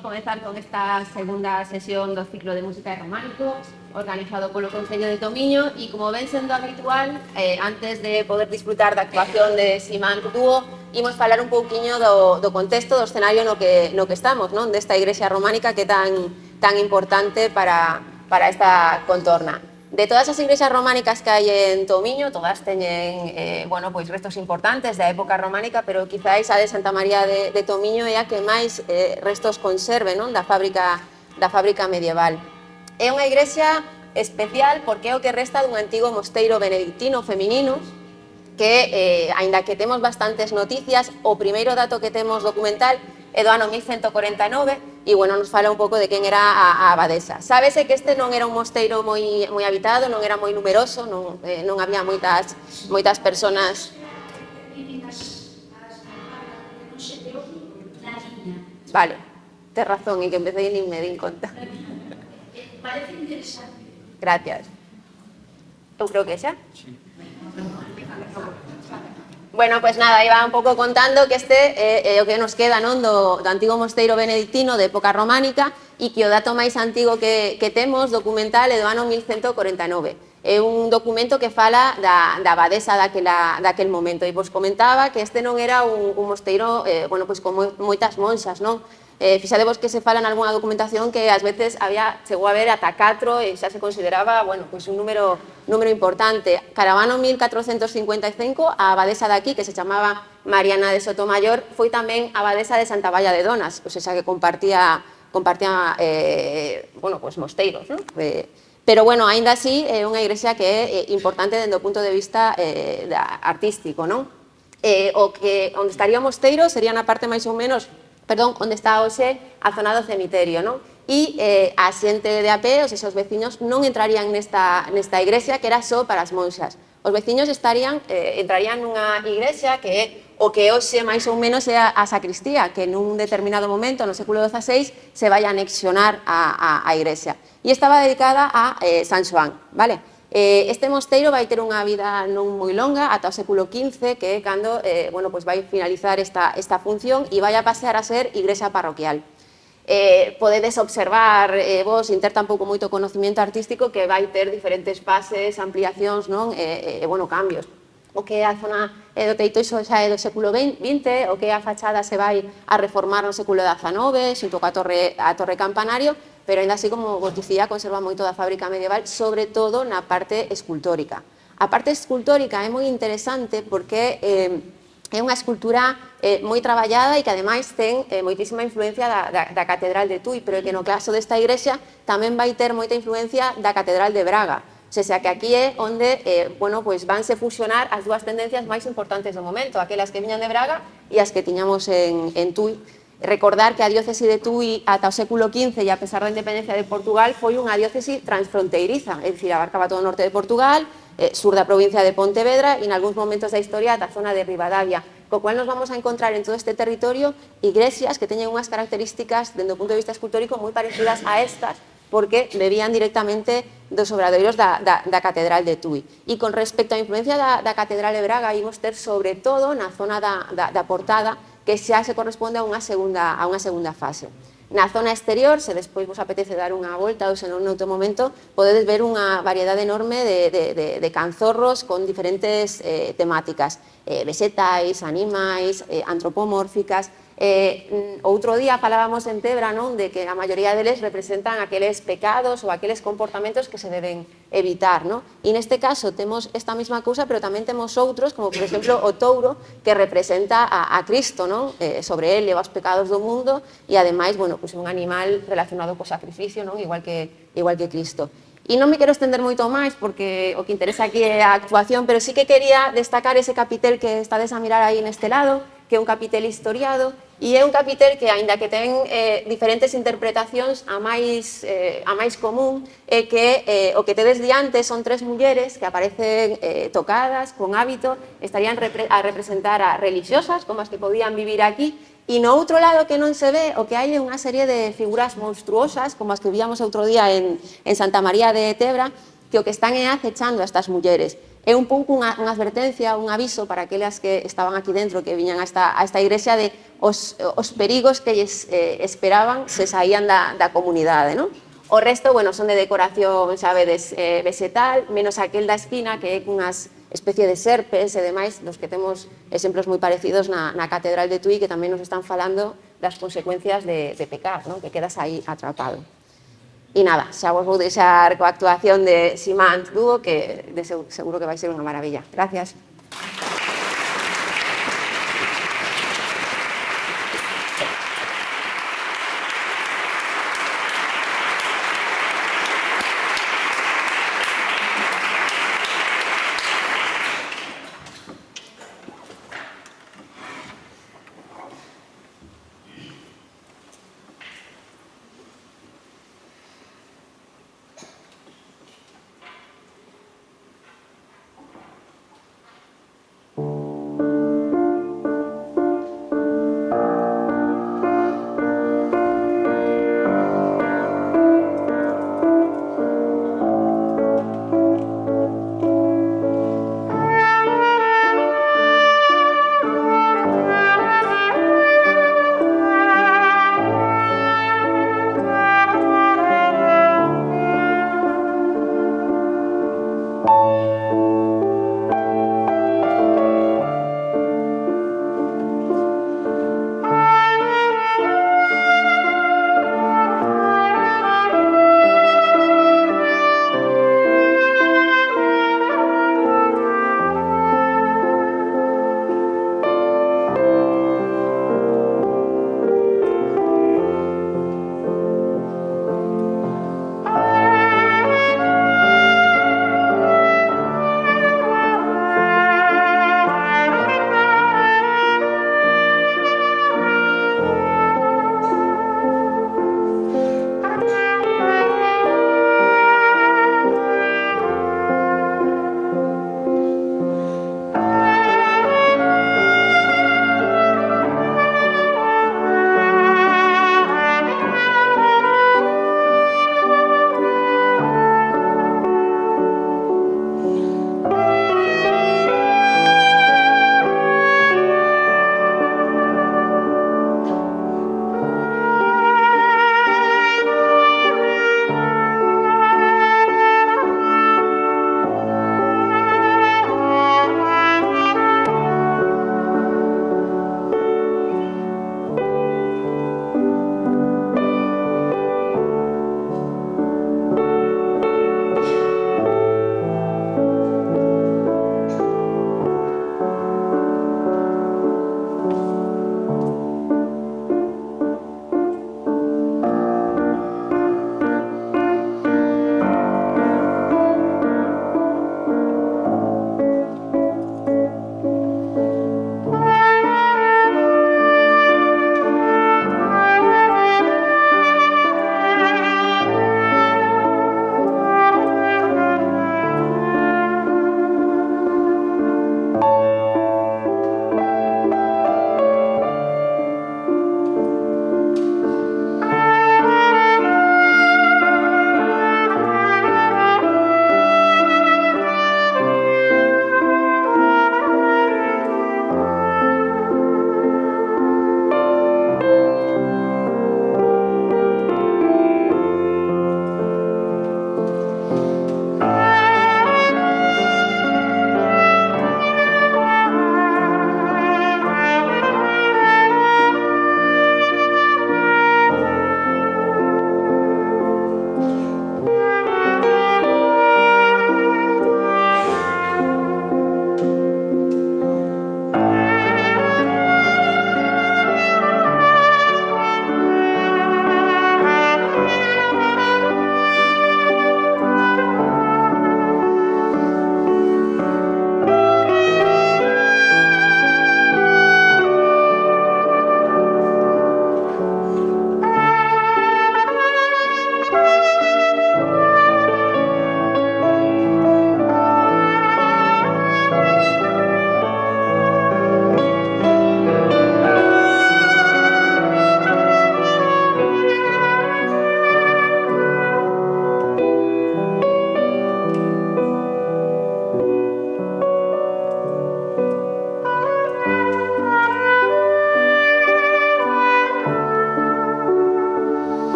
Imos comezar con esta segunda sesión do ciclo de música románico organizado polo Concello de Tomiño e, como ven sendo habitual, antes de poder disfrutar da actuación de Simán Dúo, imos falar un pouquiño do contexto, do escenario no que estamos, non? Desta igrexa románica que é tan importante para esta contorna. De todas as igrexas románicas que hai en Tomiño, todas teñen restos importantes da época románica, pero quizáis a de Santa María de Tomiño é a que máis restos conserve, non? Da fábrica medieval. É unha igrexa especial porque é o que resta dun antigo mosteiro benedictino feminino que, aínda que temos bastantes noticias, o primeiro dato que temos documental é do ano 1149 e, nos fala un pouco de quen era a abadesa. Sábese que este non era un mosteiro moi habitado, non era moi numeroso, non había moitas personas. Vale, tes razón, e que empecé e nin me din conta. Parece interesante. Gracias. Eu creo que xa. Sí. Bueno, pues nada, iba un pouco contando que este é o que nos queda, non, do antigo mosteiro benedictino de época románica e que o dato máis antigo que temos documental é do ano 1149. É un documento que fala da abadesa daquel momento e vos comentaba que este non era un mosteiro con moitas monxas, non? Fixadevos que se fala en algunha documentación que ás veces chegou a haber ata 4 e xa se consideraba un número importante. Caravano 1455, a abadesa daqui, que se chamaba Mariana de Sotomayor, foi tamén abadesa de Santa Valla de Donas, ou seja, que compartía mosteiros, non? Pero, aínda así, é unha igrexa que é importante dende o punto de vista artístico, non? Onde estaría o mosteiro sería na parte máis ou menos, onde está hoxe a zona do cemiterio, non? E a xente de a pé, os veciños, non entrarían nesta igrexa que era só para as monxas. Os veciños entrarían nunha igrexa que é o que hoxe máis ou menos é a sacristía, que nun determinado momento, no século XVI, se vai a anexionar a igrexa. E estaba dedicada a San Xoán, vale? Este mosteiro vai ter unha vida non moi longa, ata o século XV, que é cando vai finalizar esta función e vai a pasar a ser igrexa parroquial. Podedes observar, vos, ter tampouco moito conocimiento artístico, que vai ter diferentes fases, ampliacións, non? Cambios. O que é a zona do teito iso xa é do século XX, o que é a fachada se vai a reformar no século XIX, xunto coa torre campanario, pero ainda así, como vos dicía, conserva moito da fábrica medieval, sobre todo na parte escultórica. A parte escultórica é moi interesante porque é unha escultura moi traballada e que ademais ten moitísima influencia da Catedral de Tui, pero que no caso desta igrexa tamén vai ter moita influencia da Catedral de Braga. O sea, que aquí é onde vanse fusionar as dúas tendencias máis importantes do momento, aquelas que viñan de Braga e as que tiñamos en Tui. Recordar que a diócese de Tui ata o século XV e a pesar da independencia de Portugal foi unha diócese transfronteiriza, é dicir, abarcaba todo o norte de Portugal, sur da provincia de Pontevedra e en algúns momentos da historia ata a zona de Ribadavia, co cual nos vamos a encontrar en todo este territorio iglesias que teñen unhas características dende o punto de vista escultórico moi parecidas a estas, porque bebían directamente dos obradoiros da Catedral de Tui. E con respecto á influencia da Catedral de Braga, imos ter sobre todo na zona da portada, que xa se corresponde a unha segunda fase. Na zona exterior, se despois vos apetece dar unha volta ou senón noutro momento, podedes ver unha variedade enorme de canzorros con diferentes temáticas, vegetais, animais, antropomórficas. Outro día falábamos en Tebra, non, de que a maioría deles representan aqueles pecados ou aqueles comportamentos que se deben evitar, non? E neste caso temos esta mesma cousa, pero tamén temos outros, como por exemplo o touro, que representa a Cristo, non? Sobre ele leva os pecados do mundo e ademais, é un animal relacionado co sacrificio, non? Igual que Cristo. E non me quero estender moito máis porque o que interesa aquí é a actuación, pero sí que quería destacar ese capitel que estades a mirar aí neste lado, que é un capitel historiado, e é un capitel que, aínda que ten diferentes interpretacións, a máis común é que o que tedes diante son tres mulleres que aparecen tocadas, con hábito, estarían a representar a religiosas, como as que podían vivir aquí, e no outro lado que non se ve, o que hai é unha serie de figuras monstruosas, como as que víamos outro día en Santa María de Tebra, que o que están é acechando a estas mulleres. é un pouco unha advertencia, un aviso para aquelas que estaban aquí dentro, que viñan a esta igrexa, de os perigos que lles esperaban se saían da comunidade, non? O resto, bueno, son de decoración, xa vedes, vegetal, menos aquel da esquina, que é unhas especie de serpes e demais, dos que temos exemplos moi parecidos na Catedral de Tui, que tamén nos están falando das consecuencias de pecar, non? Que quedas aí atrapado. E nada, xa vos vou deixar coa actuación de Simán Dúo, que seguro que vai ser unha maravilla. Gracias.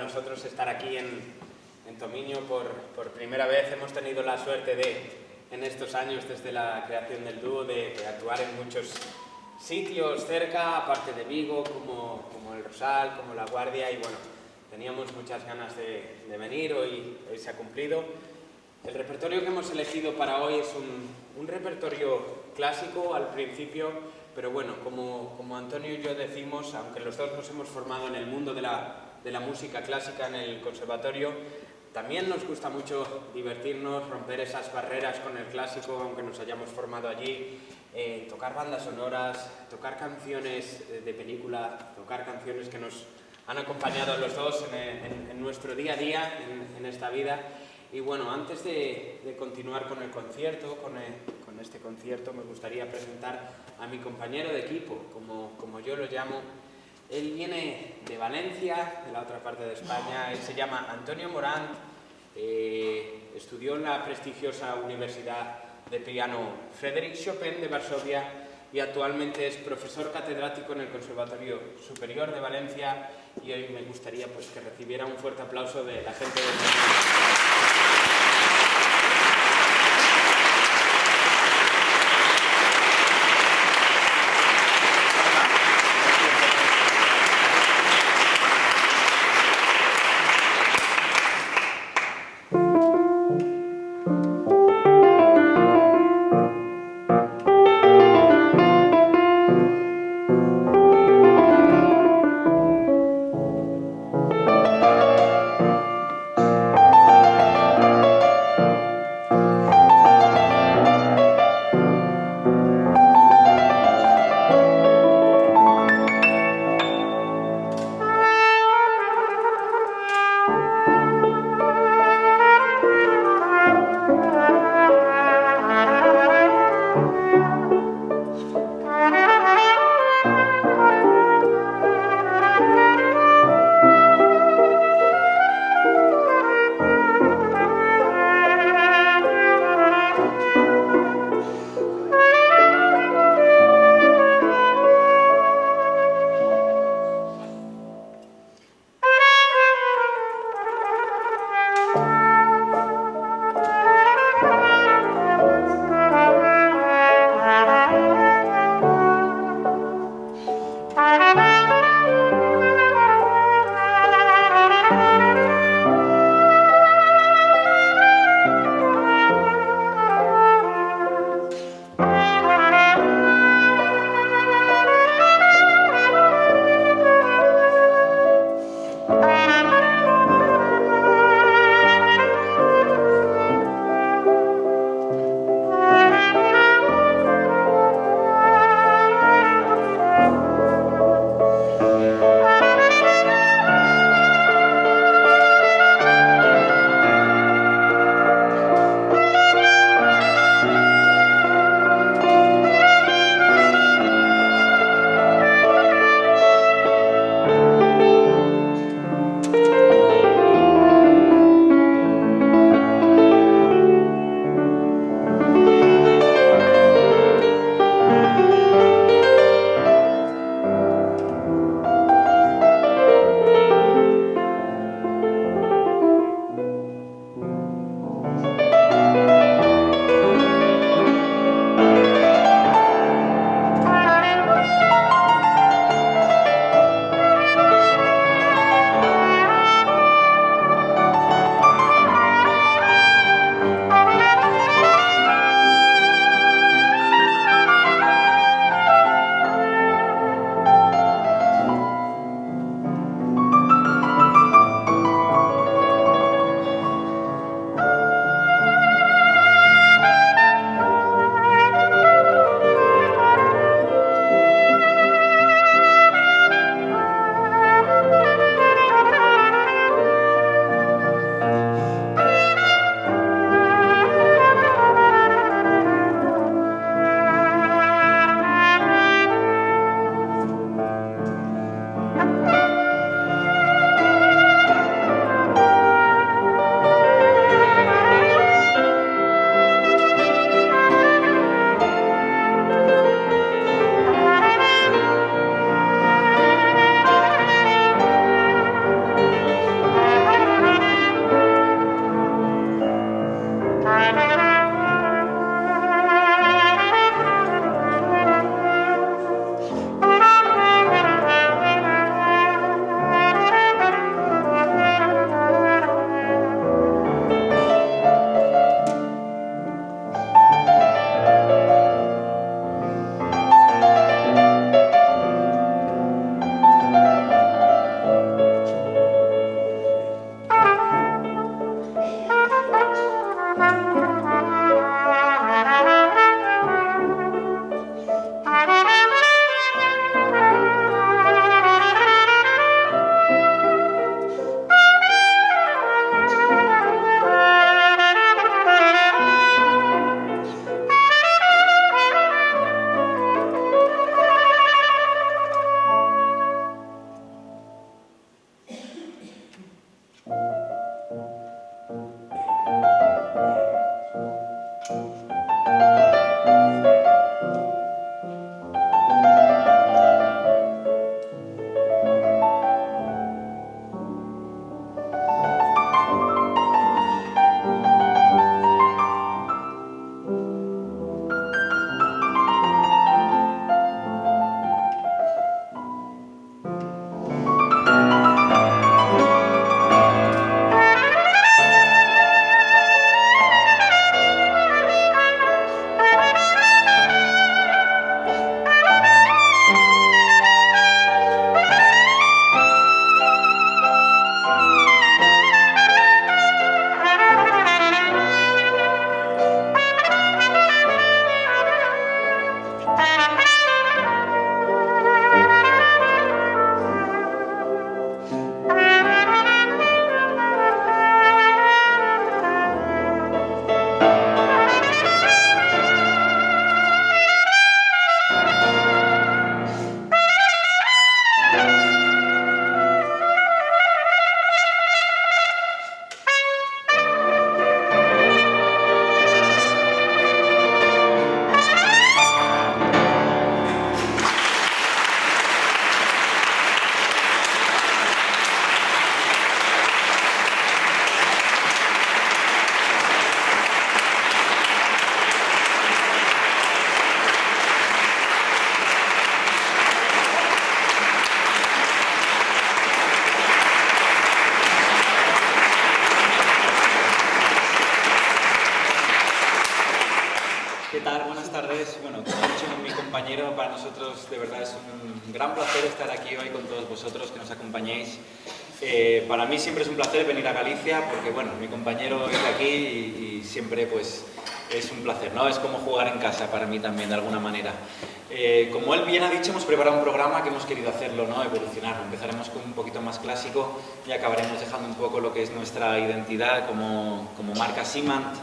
nosotros estar aquí en Tomiño por primera vez. Hemos tenido la suerte de, en estos años, desde la creación del dúo, de actuar en muchos sitios cerca, aparte de Vigo, como el Rosal, como La Guardia, y bueno, teníamos muchas ganas de venir, hoy se ha cumplido. El repertorio que hemos elegido para hoy es un repertorio clásico al principio, pero bueno, como Antonio y yo decimos, aunque los dos nos hemos formado en el mundo de la música clásica en el conservatorio, también nos gusta mucho divertirnos, romper esas barreras con el clásico, aunque nos hayamos formado allí, tocar bandas sonoras, tocar canciones de película, tocar canciones que nos han acompañado a los dos en nuestro día a día, en esta vida. Y bueno, antes de continuar con el concierto, con este concierto, me gustaría presentar a mi compañero de equipo, como yo lo llamo. Él viene de Valencia, de la otra parte de España. Él se llama Antonio Morant, estudió en la prestigiosa Universidad de Piano Frédéric Chopin de Varsovia y actualmente es profesor catedrático en el Conservatorio Superior de Valencia, y hoy me gustaría pues que recibiera un fuerte aplauso de la gente de ¿Qué tal? Buenas tardes. Bueno, como ha dicho mi compañero, para nosotros de verdad es un gran placer estar aquí hoy con todos vosotros, que nos acompañéis. Para mí siempre es un placer venir a Galicia porque, bueno, mi compañero es de aquí y siempre pues es un placer, ¿no? Es como jugar en casa para mí también, de alguna manera. Como él bien ha dicho, hemos preparado un programa que hemos querido hacerlo, ¿no? Evolucionarlo. Empezaremos con un poquito más clásico y acabaremos dejando un poco lo que es nuestra identidad como marca Simant.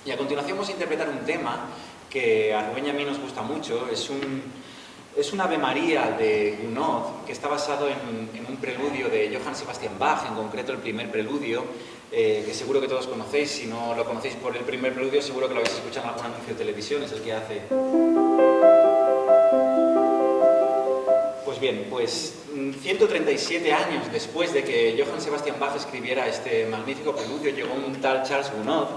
Y a continuación vamos a interpretar un tema que a Rubén y a mí nos gusta mucho. Es un Ave María de Gounod que está basado en un preludio de Johann Sebastian Bach, en concreto el primer preludio, que seguro que todos conocéis. Si no lo conocéis por el primer preludio, seguro que lo habéis escuchado en algún anuncio de televisión, es el que hace. Pues bien, 137 años después de que Johann Sebastian Bach escribiera este magnífico preludio, llegó un tal Charles Gounod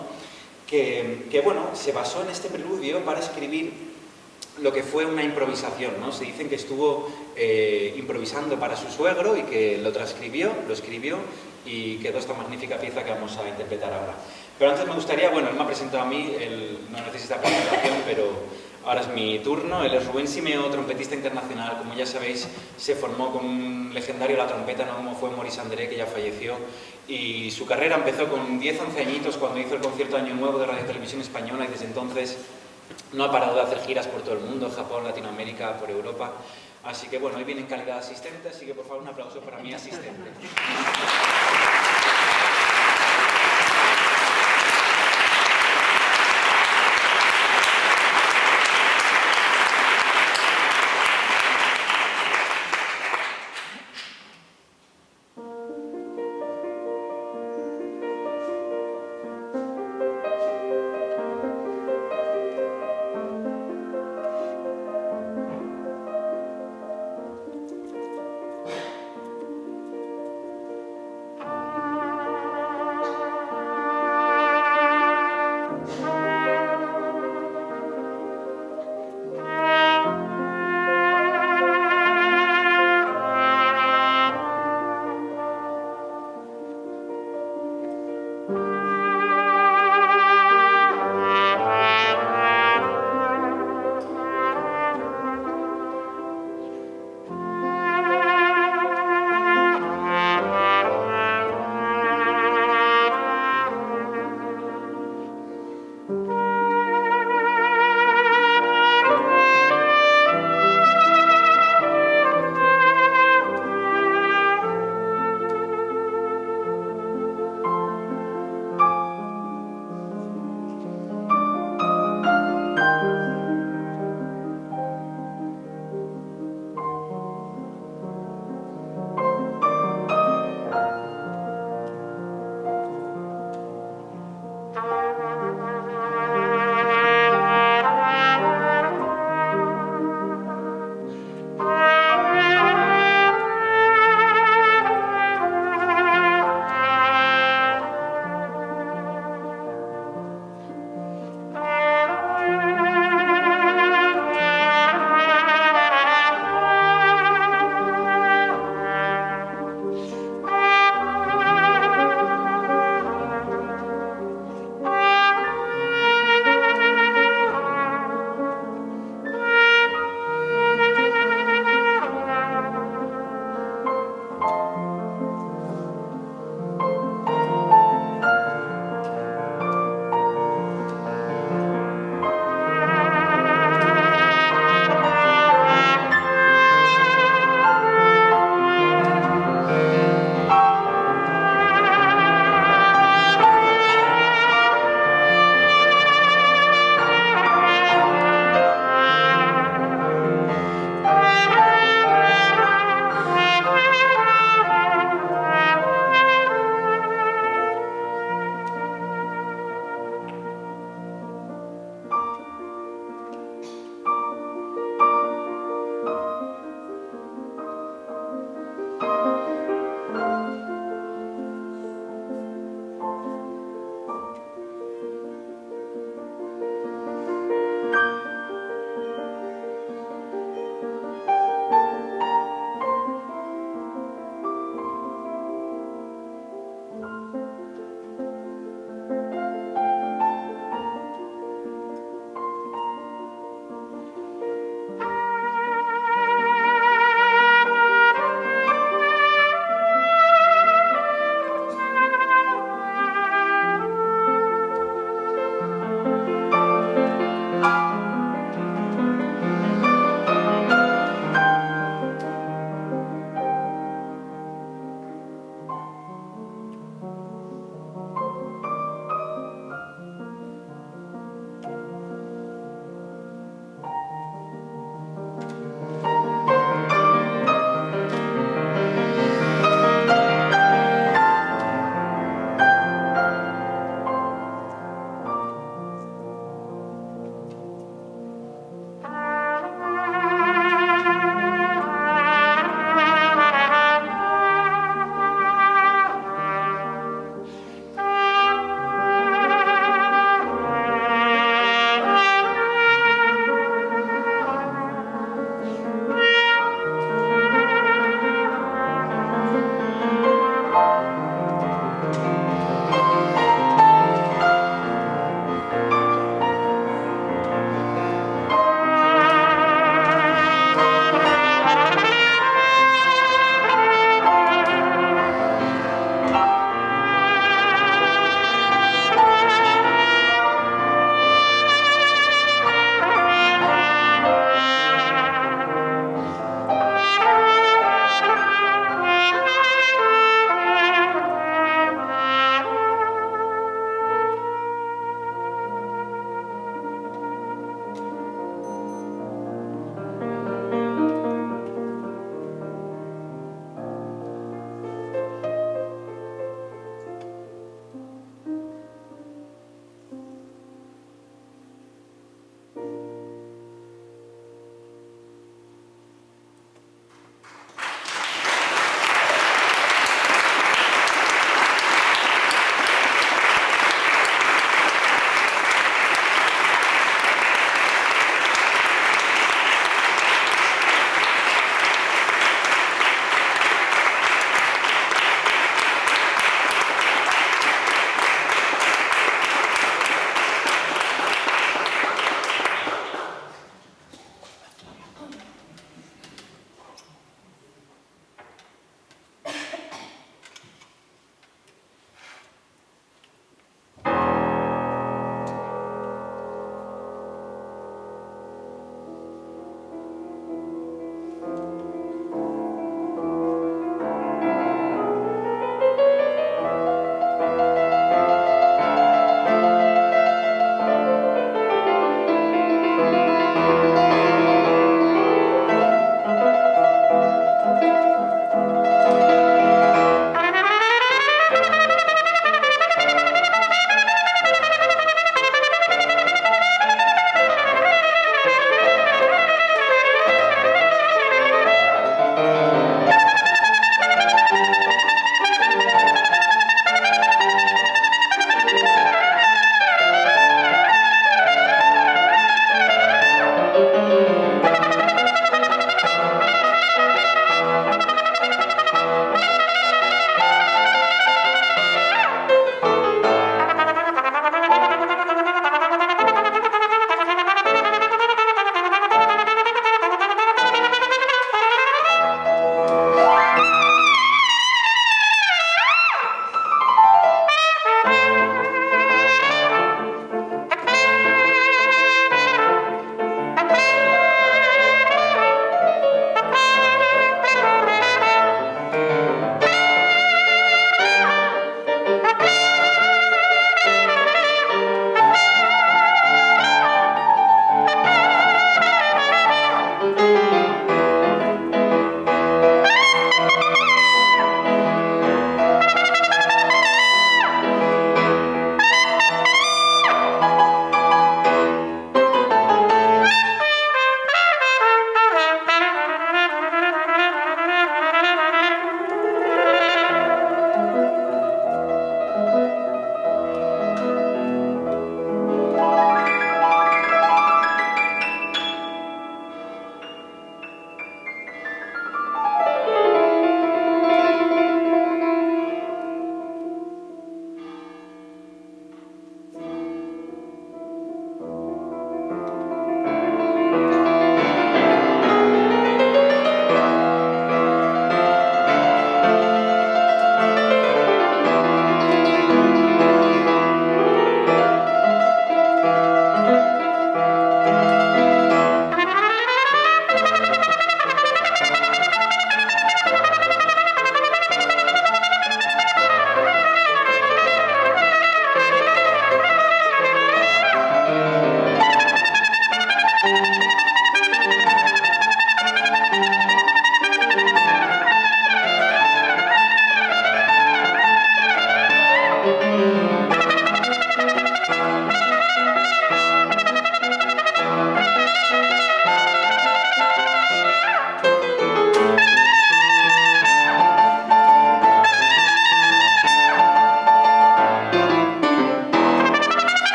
que bueno, se basó en este preludio para escribir lo que fue una improvisación, ¿no? Se dicen que estuvo improvisando para su suegro y que lo escribió y quedó esta magnífica pieza que vamos a interpretar ahora. Pero antes me gustaría, bueno, él me ha presentado a mí, él no necesita presentación, pero ahora es mi turno. Él es Rubén Simeo, trompetista internacional. Como ya sabéis, se formó con un legendario de la trompeta, ¿no? Como fue Maurice André, que ya falleció. Y su carrera empezó con 10-11 añitos cuando hizo el concierto Año Nuevo de Radio Televisión Española y desde entonces no ha parado de hacer giras por todo el mundo, Japón, Latinoamérica, por Europa. Así que bueno, hoy viene en calidad de asistente, así que por favor un aplauso para mi asistente.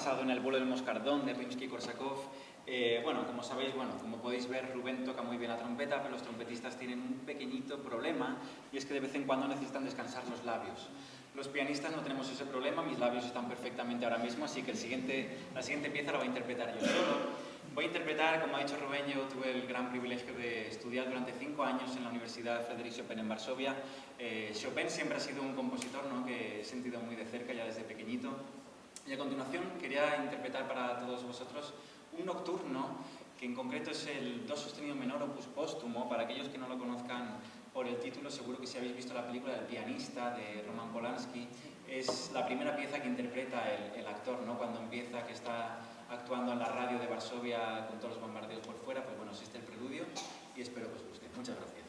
basado en El vuelo del moscardón de Rimsky-Korsakov. Bueno, como sabéis, como podéis ver, Rubén toca muy bien la trompeta, pero los trompetistas tienen un pequeñito problema, y es que de vez en cuando necesitan descansar los labios. Los pianistas no tenemos ese problema, mis labios están perfectamente ahora mismo, así que la siguiente pieza la voy a interpretar yo solo. Voy a interpretar, como ha dicho Rubén, yo tuve el gran privilegio de estudiar durante 5 años en la Universidad Frédéric Chopin en Varsovia. Chopin siempre ha sido un compositor, ¿no?, que he sentido muy de cerca ya desde pequeñito. Y a continuación quería interpretar para todos vosotros un nocturno, que en concreto es el Do sostenido menor opus póstumo. Para aquellos que no lo conozcan por el título, seguro que si habéis visto la película del pianista de Roman Polanski, es la primera pieza que interpreta el actor, ¿no?, cuando empieza, que está actuando en la radio de Varsovia con todos los bombardeos por fuera. Pues bueno, es este el preludio y espero que os guste. Muchas gracias.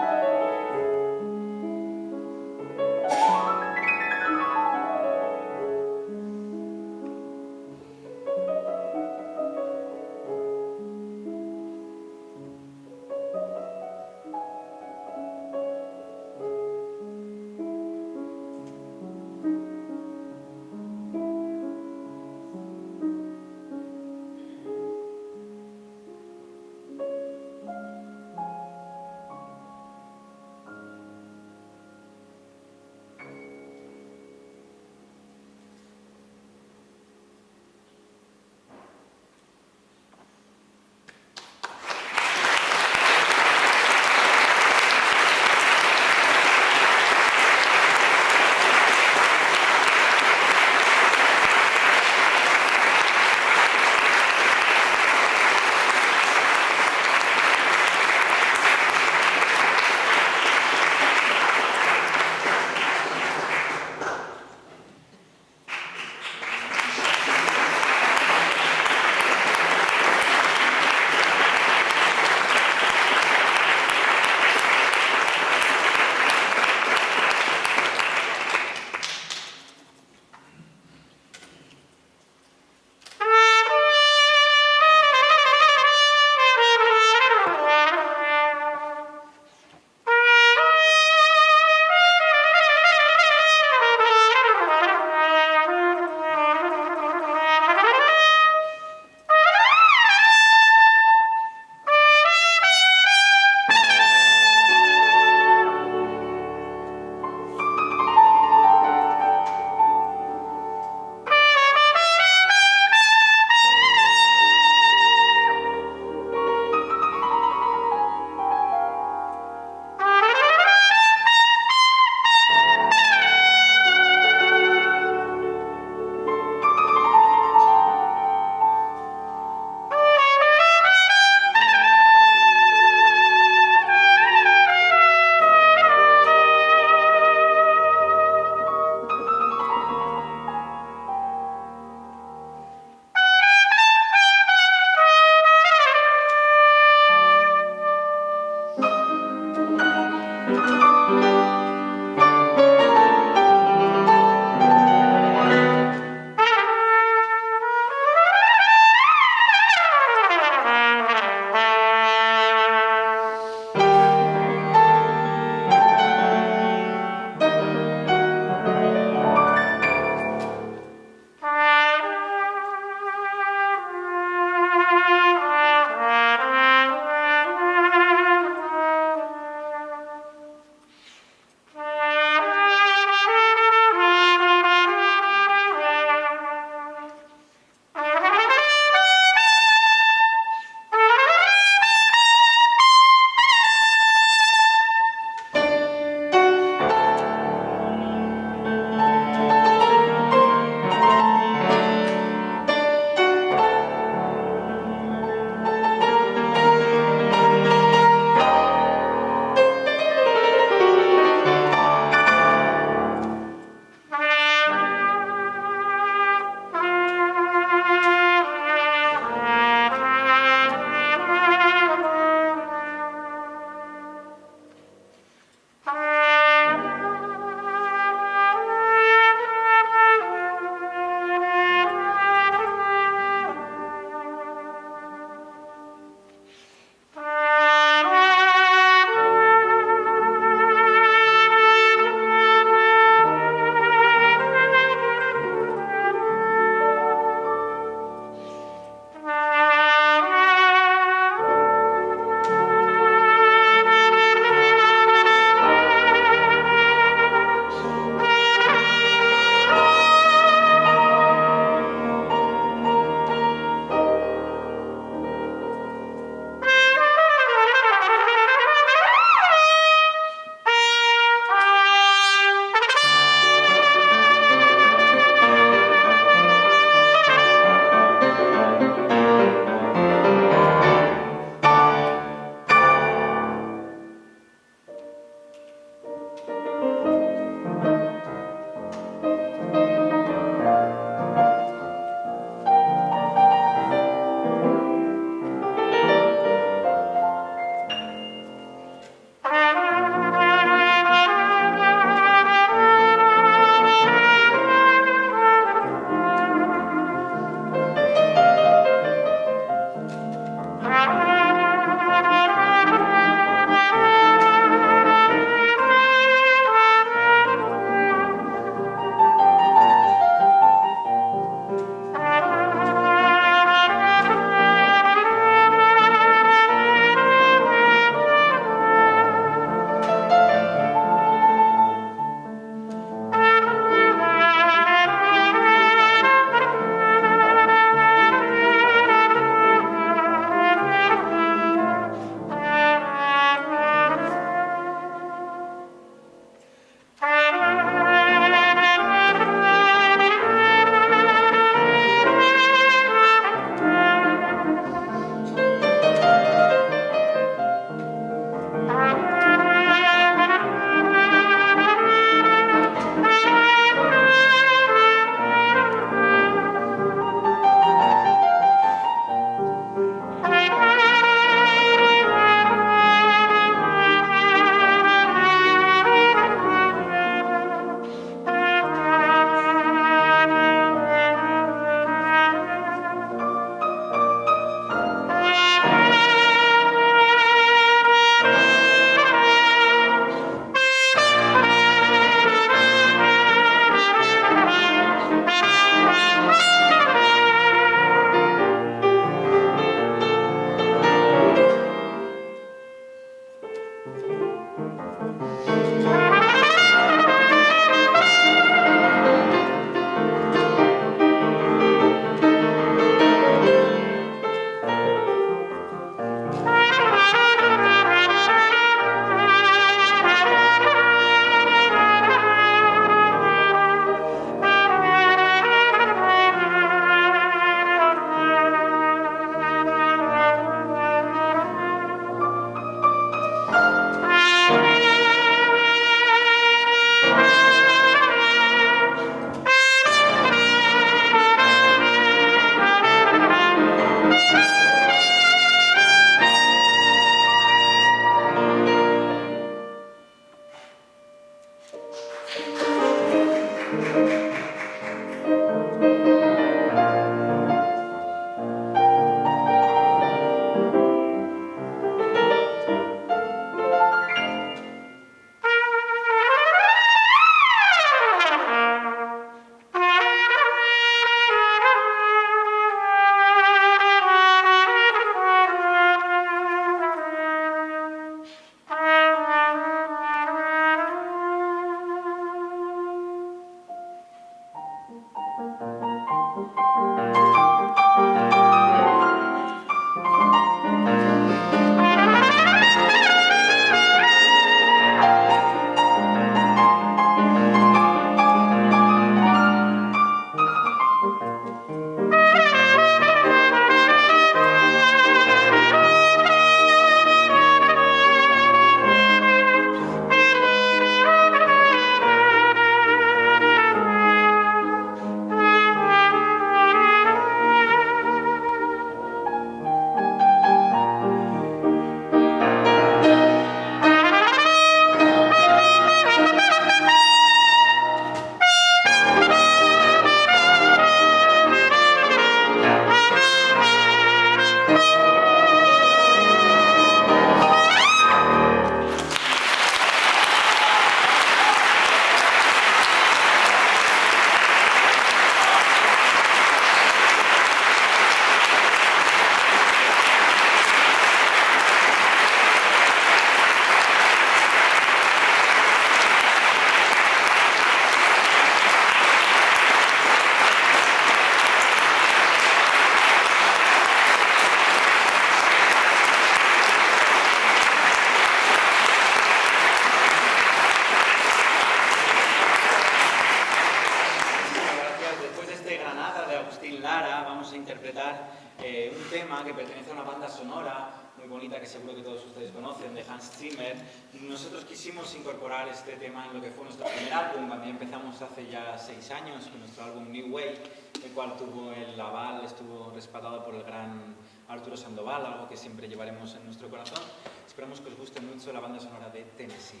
Granada de Agustín Lara vamos a interpretar un tema que pertenece a una banda sonora muy bonita que seguro que todos ustedes conocen, de Hans Zimmer. Nosotros quisimos incorporar este tema en lo que fue nuestro primer álbum, cuando empezamos hace ya 6 años con nuestro álbum New Way, el cual tuvo el aval, estuvo respaldado por el gran Arturo Sandoval, algo que siempre llevaremos en nuestro corazón. Esperamos que os guste mucho la banda sonora de Tennessee.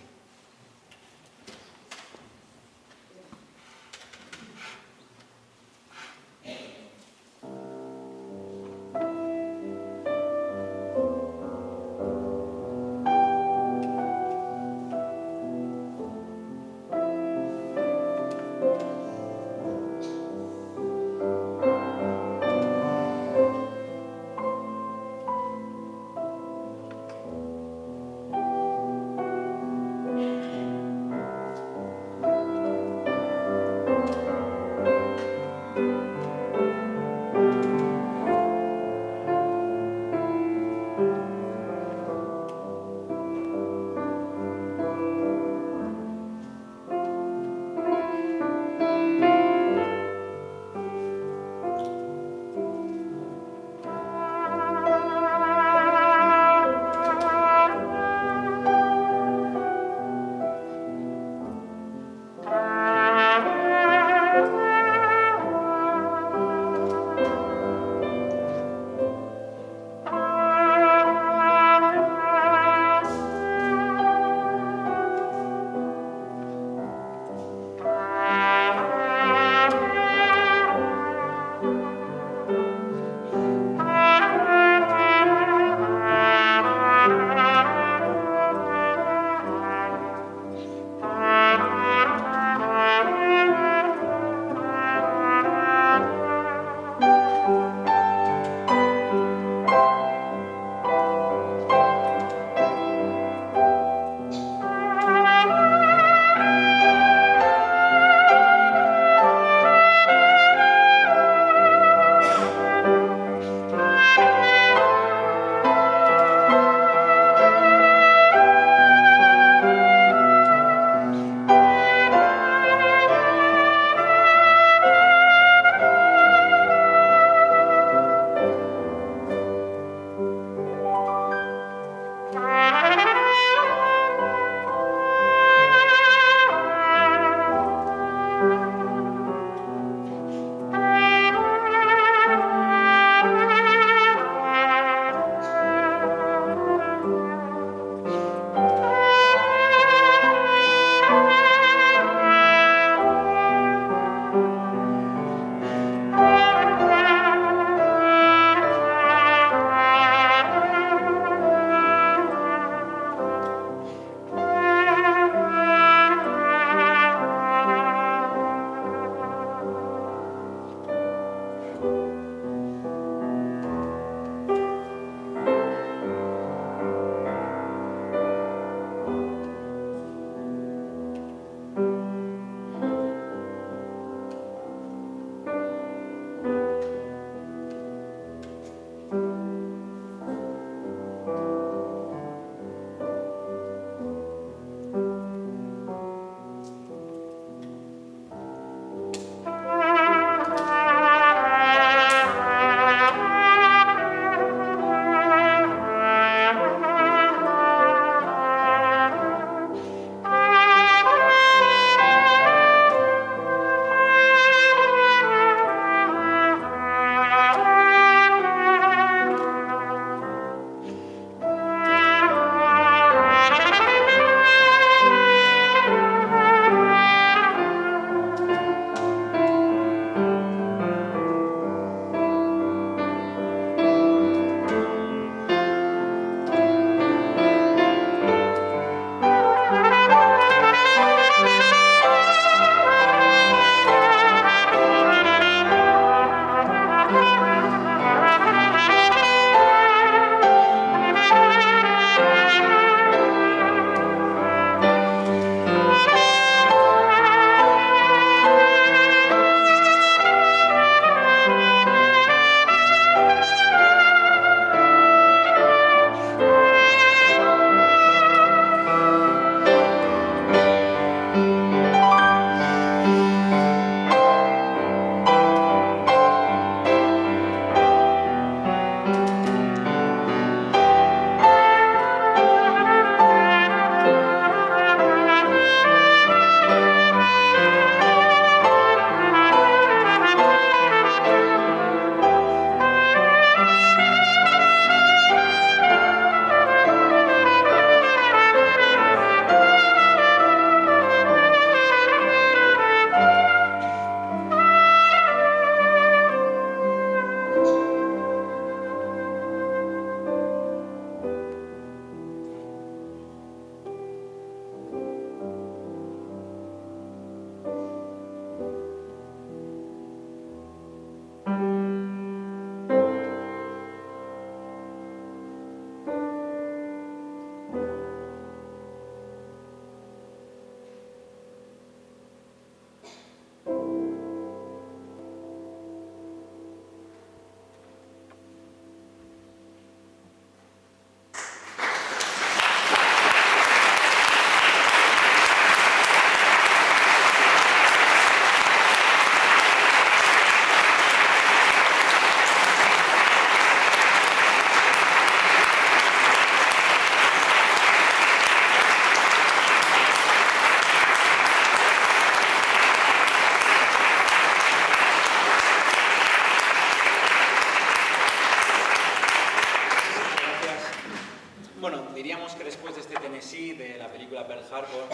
diríamos que después de este Tennessee, de la película Pearl Harbor,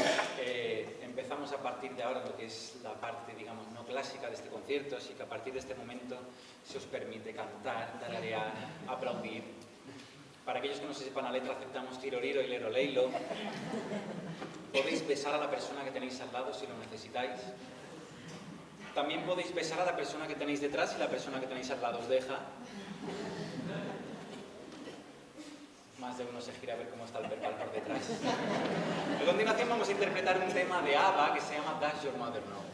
empezamos a partir de ahora lo que es la parte, digamos, no clásica de este concierto, así que a partir de este momento se os permite cantar, tararear, aplaudir. Para aquellos que no se sepan la letra, aceptamos tiroriro y leroleilo. Podéis besar a la persona que tenéis al lado si lo necesitáis. También podéis besar a la persona que tenéis detrás si la persona que tenéis al lado os deja. Más de uno se gira a ver cómo está el percal por detrás. A continuación vamos a interpretar un tema de ABBA que se llama Does Your Mother Know?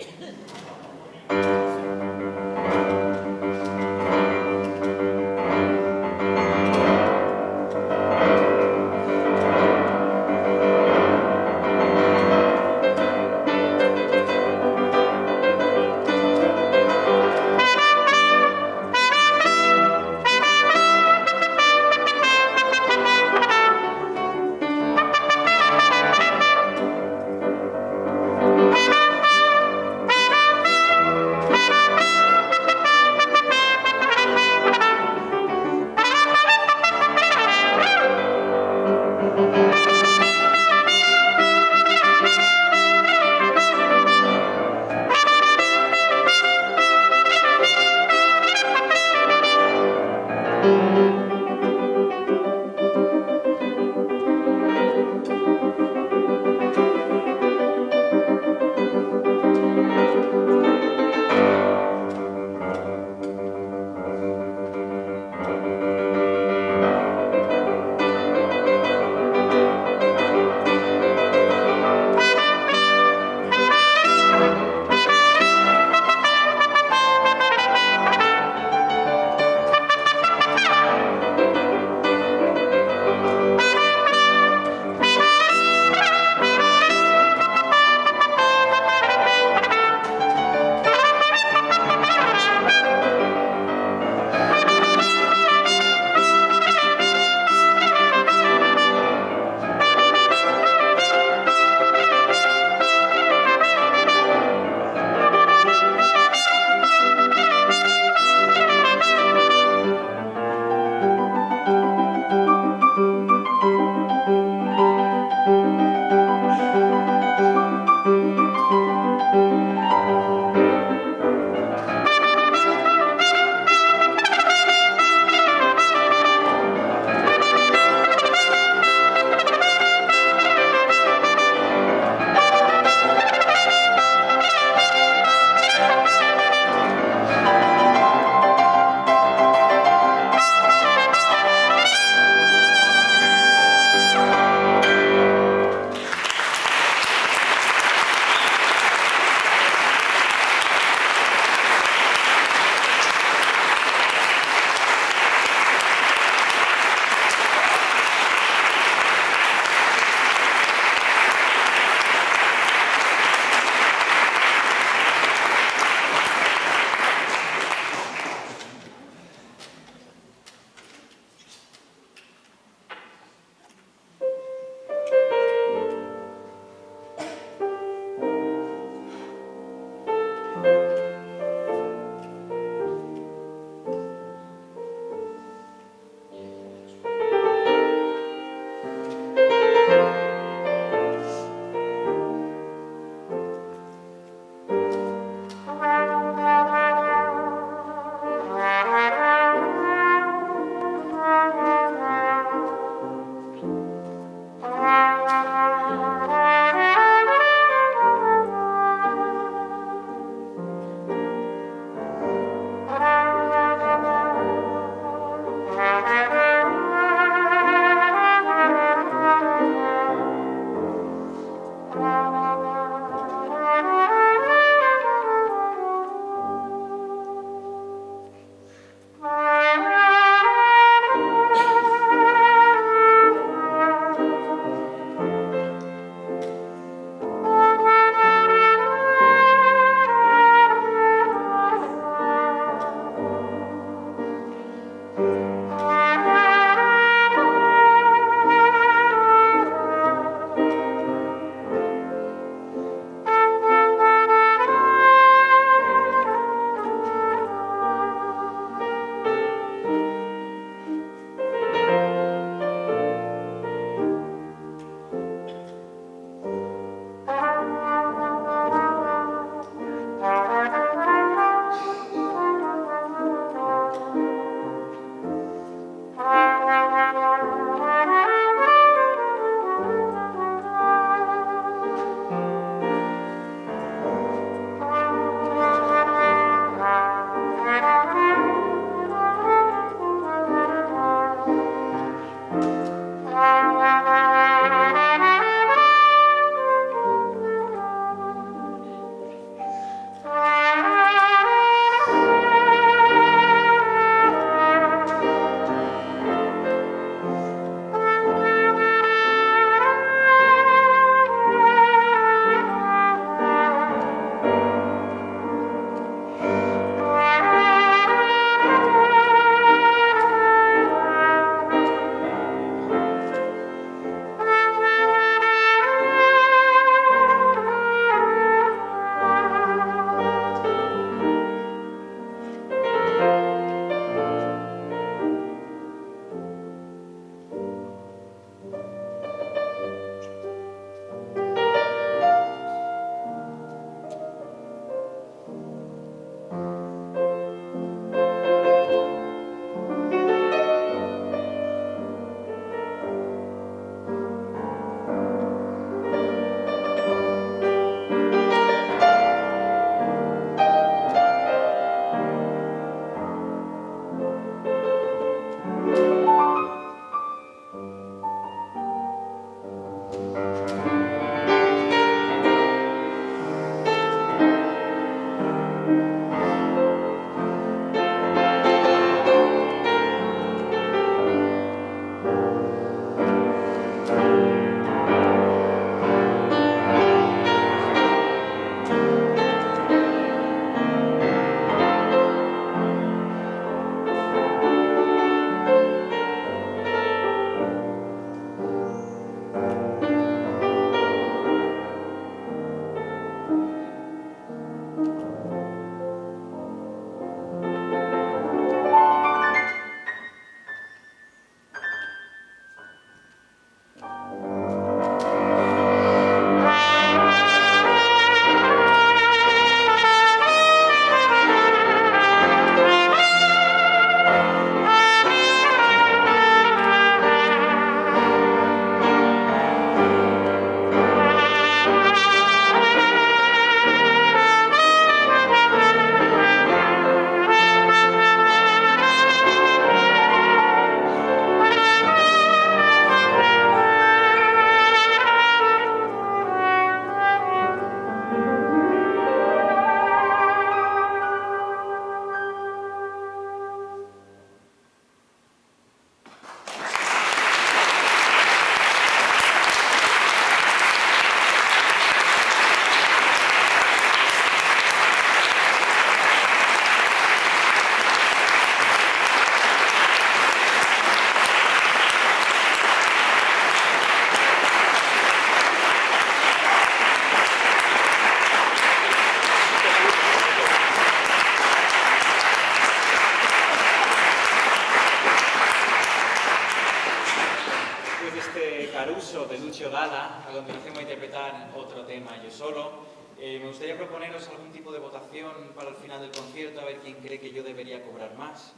uso de Lucio Dalla. A continuación voy a interpretar otro tema yo solo. Me gustaría proponeros algún tipo de votación para el final del concierto, a ver quién cree que yo debería cobrar más.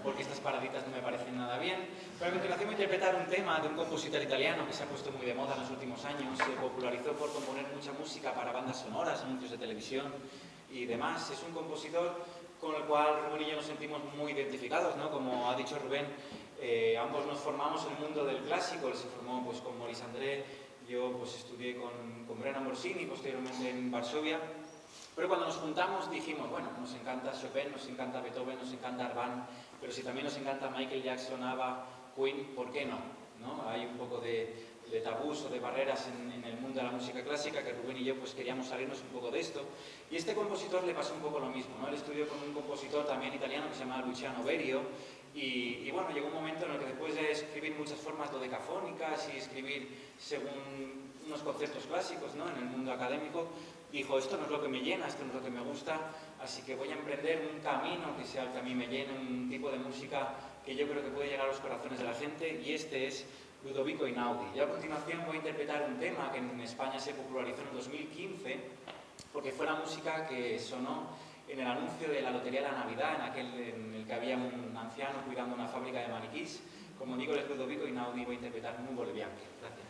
Porque estas paraditas no me parecen nada bien. Pero a continuación voy a interpretar un tema de un compositor italiano que se ha puesto muy de moda en los últimos años. Se popularizó por componer mucha música para bandas sonoras, anuncios de televisión y demás. Es un compositor con el cual Rubén y yo nos sentimos muy identificados, ¿no? Como ha dicho Rubén, ambos nos formamos en el mundo del clásico. Él se formó pues, con Maurice André, yo pues, estudié con Brennan Orsini, posteriormente en Varsovia. Pero cuando nos juntamos dijimos, bueno, nos encanta Chopin, nos encanta Beethoven, nos encanta Arban, pero si también nos encanta Michael Jackson, ABBA, Queen, ¿por qué no? ¿No? Hay un poco de tabús o de barreras en el mundo de la música clásica que Rubén y yo pues queríamos salirnos un poco de esto. Y a este compositor le pasó un poco lo mismo, ¿no? Él estudió con un compositor también italiano que se llama Luciano Berio y bueno, llegó un momento en el que después de escribir muchas formas dodecafónicas y escribir según unos conceptos clásicos, ¿no? En el mundo académico, dijo, esto no es lo que me llena, esto no es lo que me gusta, así que voy a emprender un camino que sea el que a mí me llene, un tipo de música que yo creo que puede llegar a los corazones de la gente, y este es Ludovico Einaudi. Y a continuación voy a interpretar un tema que en España se popularizó en 2015, porque fue la música que sonó en el anuncio de la Lotería de la Navidad, en el que había un anciano cuidando una fábrica de maniquís. Como digo, es Ludovico Einaudi, voy a interpretar Nuvole Bianche. Gracias.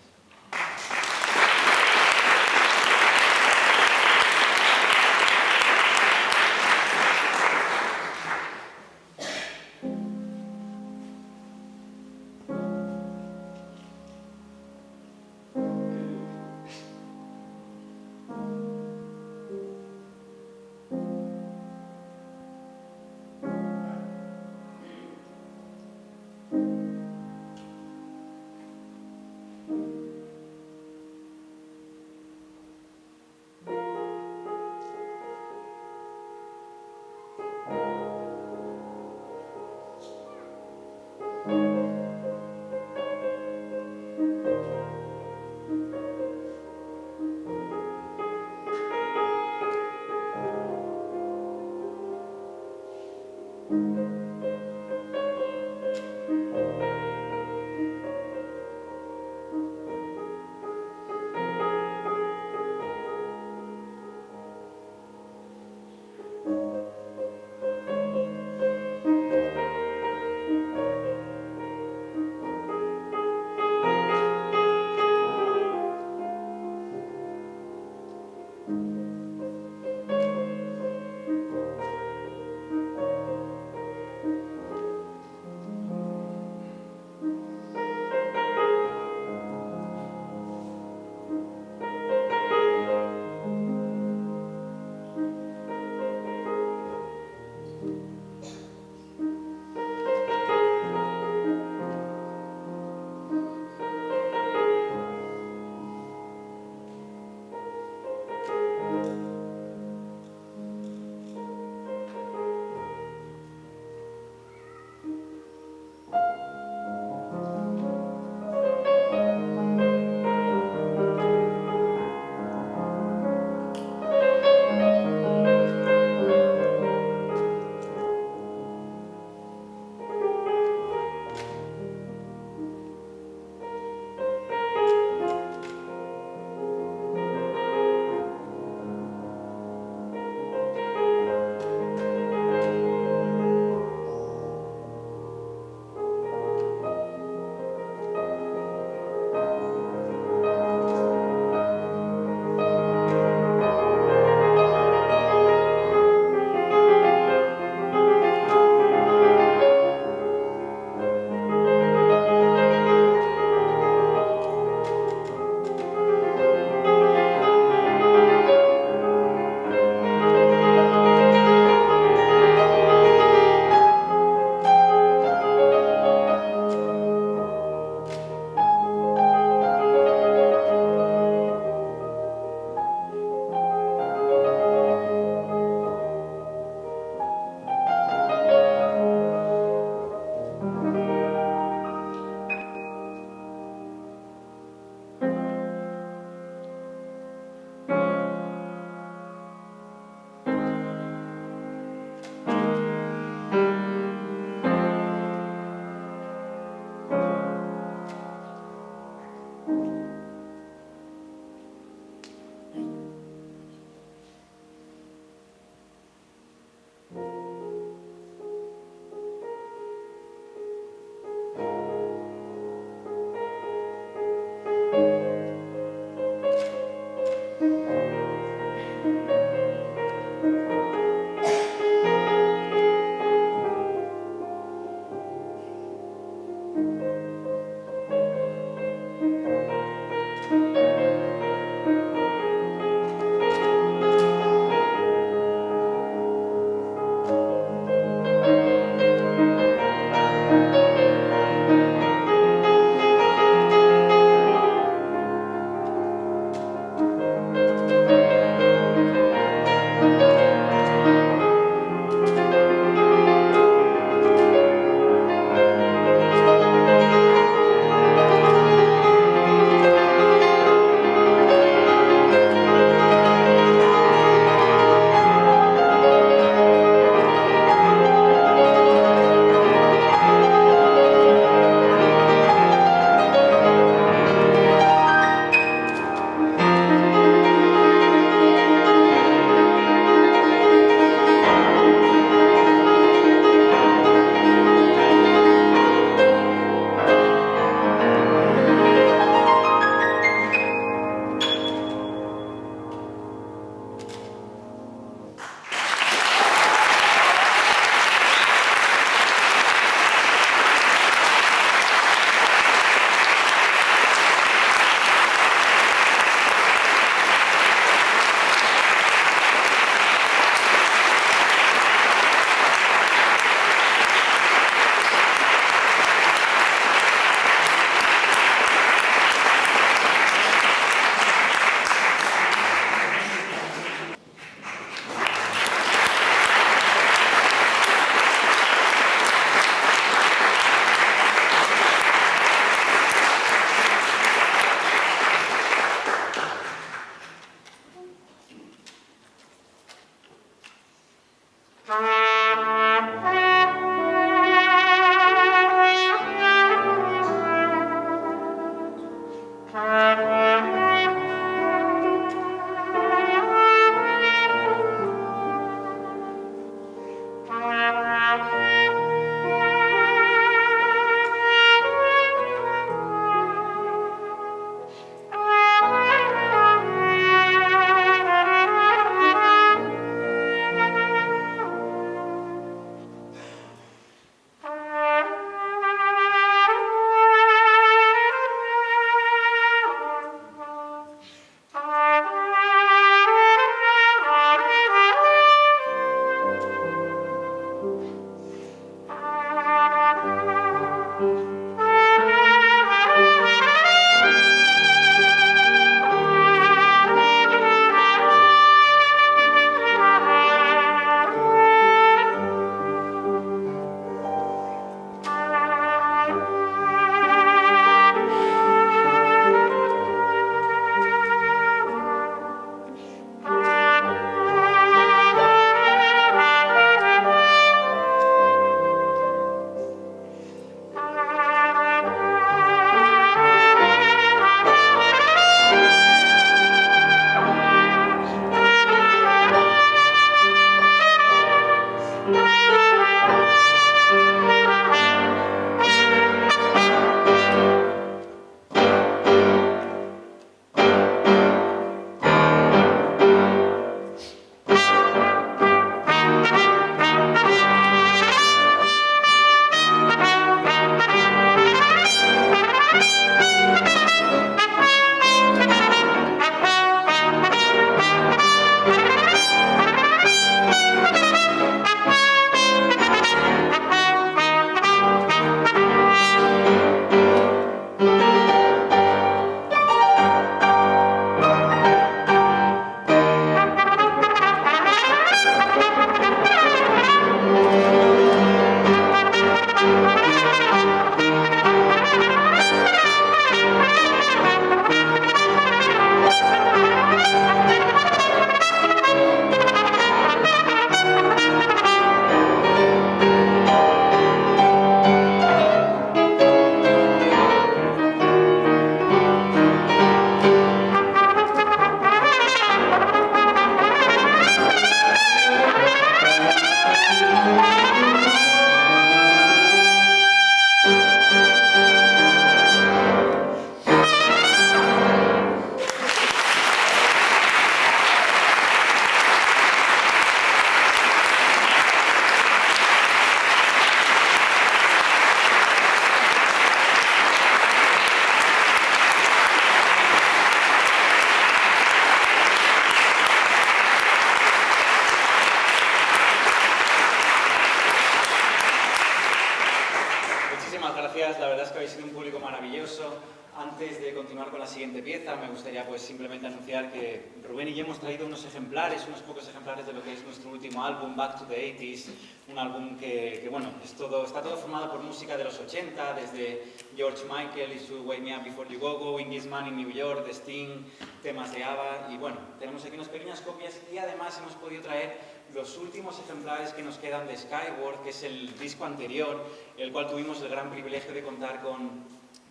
gracias, la verdad es que habéis sido un público maravilloso. Antes de continuar con la siguiente pieza, me gustaría pues simplemente anunciar que Rubén y yo hemos traído unos ejemplares, unos pocos ejemplares de lo que es nuestro último álbum, Back to the 80s, un álbum que bueno, está todo formado por música de los 80, desde George Michael y su Wake Me Up Before You Go Go, Ingrid Man in New York, The Sting, temas de ABBA, y bueno, tenemos aquí unas pequeñas copias y además hemos podido traer los últimos ejemplares que nos quedan de Skyward, que es el disco anterior, el cual tuvimos el gran privilegio de contar con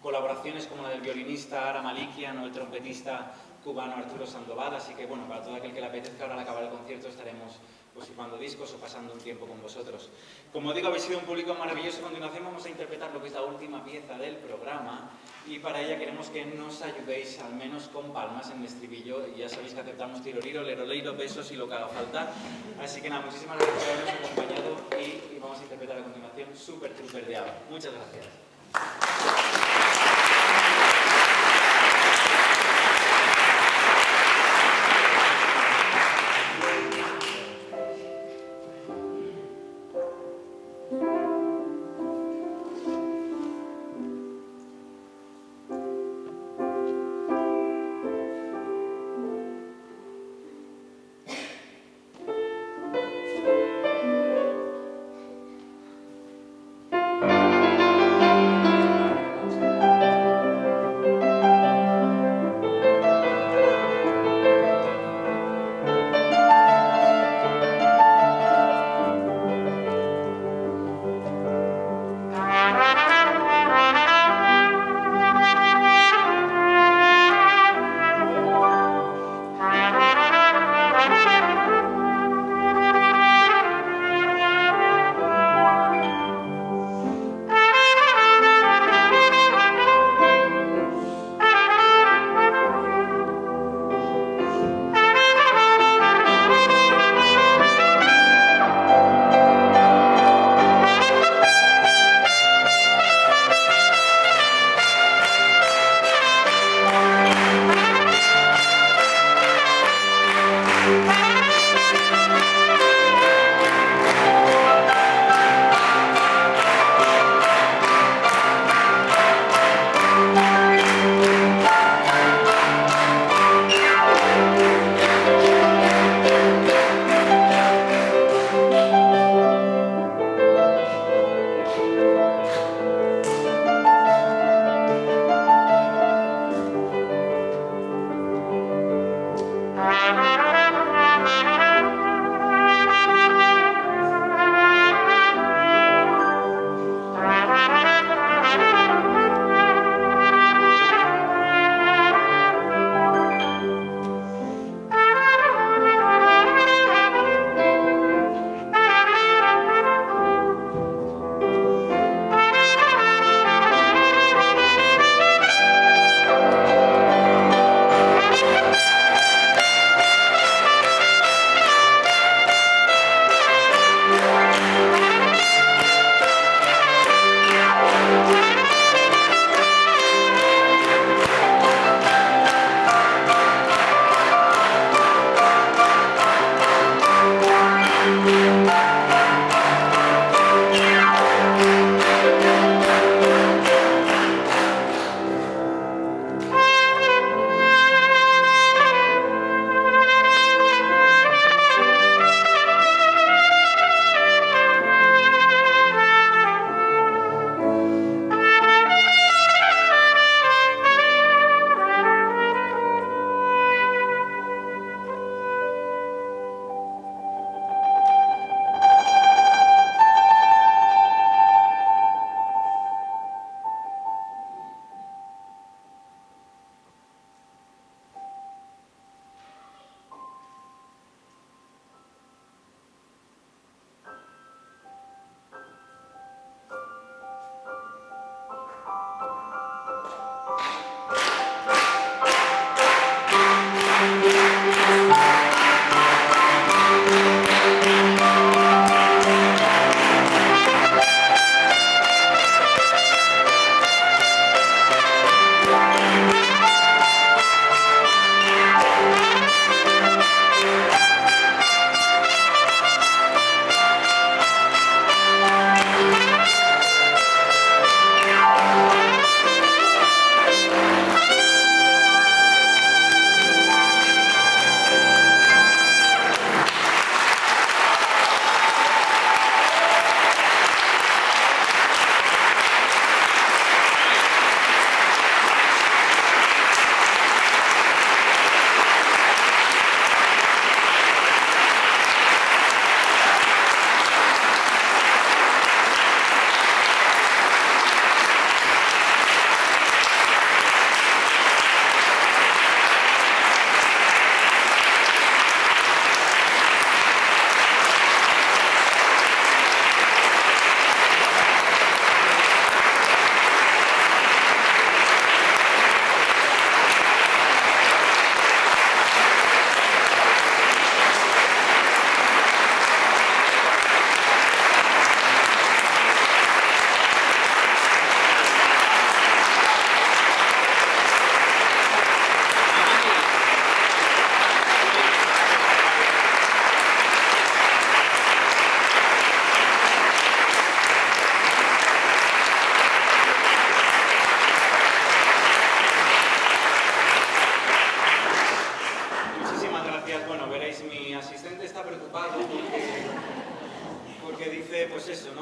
colaboraciones como la del violinista Ara Malikian o el trompetista cubano Arturo Sandoval, así que bueno, para todo aquel que le apetezca ahora al acabar el concierto estaremos pues firmando discos o pasando un tiempo con vosotros. Como digo, habéis sido un público maravilloso. A continuación vamos a interpretar lo que es la última pieza del programa y para ella queremos que nos ayudéis al menos con palmas en el estribillo, y ya sabéis que aceptamos tiroliro, leroleiro, besos y lo que haga falta. Así que nada, muchísimas gracias por habernos acompañado y vamos a interpretar a continuación Super Trooper de ABBA. Muchas gracias.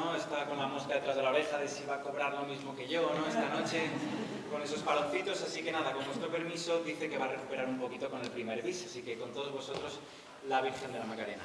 ¿no? Está con la mosca detrás de la oreja de si va a cobrar lo mismo que yo, ¿no? Esta noche, con esos paloncitos. Así que nada, con vuestro permiso, dice que va a recuperar un poquito con el primer bis. Así que con todos vosotros, la Virgen de la Macarena.